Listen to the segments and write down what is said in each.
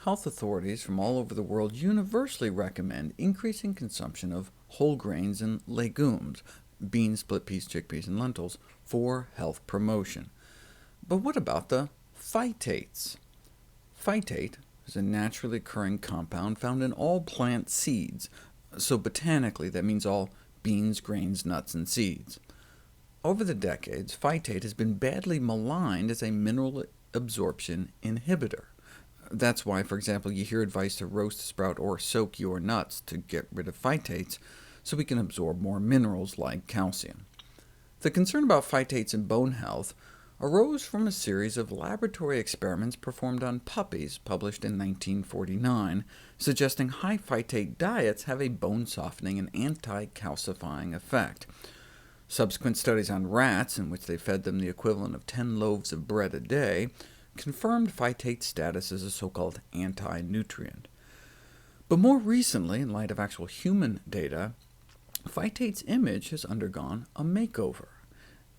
Health authorities from all over the world universally recommend increasing consumption of whole grains and legumes, beans, split peas, chickpeas, and lentils, for health promotion. But what about the phytates? Phytate is a naturally occurring compound found in all plant seeds, so botanically that means all beans, grains, nuts, and seeds. Over the decades, phytate has been badly maligned as a mineral absorption inhibitor. That's why, for example, you hear advice to roast, sprout, or soak your nuts to get rid of phytates, so we can absorb more minerals like calcium. The concern about phytates in bone health arose from a series of laboratory experiments performed on puppies, published in 1949, suggesting high phytate diets have a bone-softening and anti-calcifying effect. Subsequent studies on rats, in which they fed them the equivalent of 10 loaves of bread a day, confirmed phytate status as a so-called anti-nutrient. But more recently, in light of actual human data, phytate's image has undergone a makeover.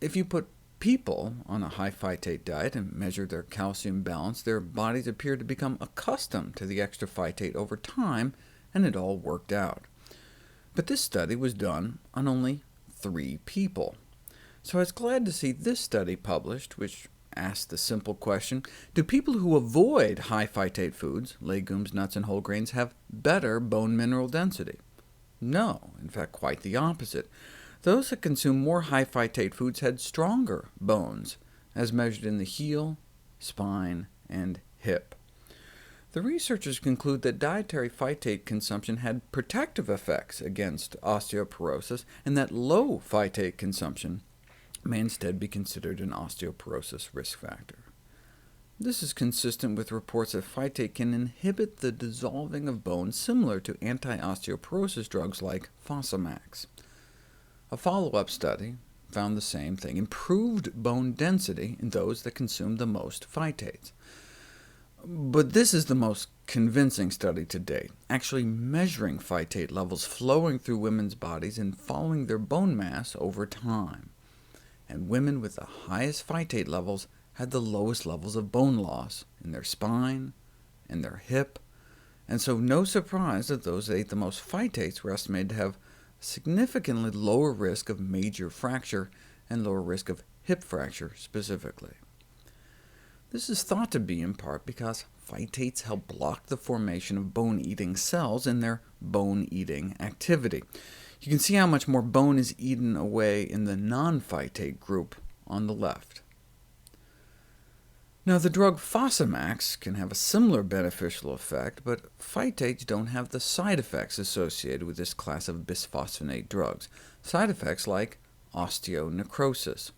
If you put people on a high phytate diet and measure their calcium balance, their bodies appear to become accustomed to the extra phytate over time, and it all worked out. But this study was done on only 3 people. So I was glad to see this study published, which asked the simple question, do people who avoid high phytate foods, legumes, nuts, and whole grains, have better bone mineral density? No, in fact quite the opposite. Those that consume more high phytate foods had stronger bones, as measured in the heel, spine, and hip. The researchers conclude that dietary phytate consumption had protective effects against osteoporosis, and that low phytate consumption may instead be considered an osteoporosis risk factor. This is consistent with reports that phytate can inhibit the dissolving of bone similar to anti-osteoporosis drugs like Fosamax. A follow-up study found the same thing, improved bone density in those that consumed the most phytates. But this is the most convincing study to date, actually measuring phytate levels flowing through women's bodies and following their bone mass over time. And women with the highest phytate levels had the lowest levels of bone loss in their spine and their hip, and so no surprise that those that ate the most phytates were estimated to have a significantly lower risk of major fracture and lower risk of hip fracture specifically. This is thought to be in part because phytates help block the formation of bone-eating cells in their bone-eating activity. You can see how much more bone is eaten away in the non-phytate group on the left. Now, the drug Fosamax can have a similar beneficial effect, but phytates don't have the side effects associated with this class of bisphosphonate drugs, side effects like osteonecrosis.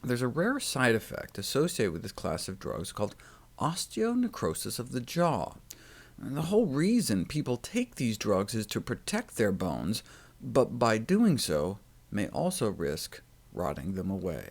There's a rare side effect associated with this class of drugs called osteonecrosis of the jaw. And the whole reason people take these drugs is to protect their bones, but by doing so may also risk rotting them away.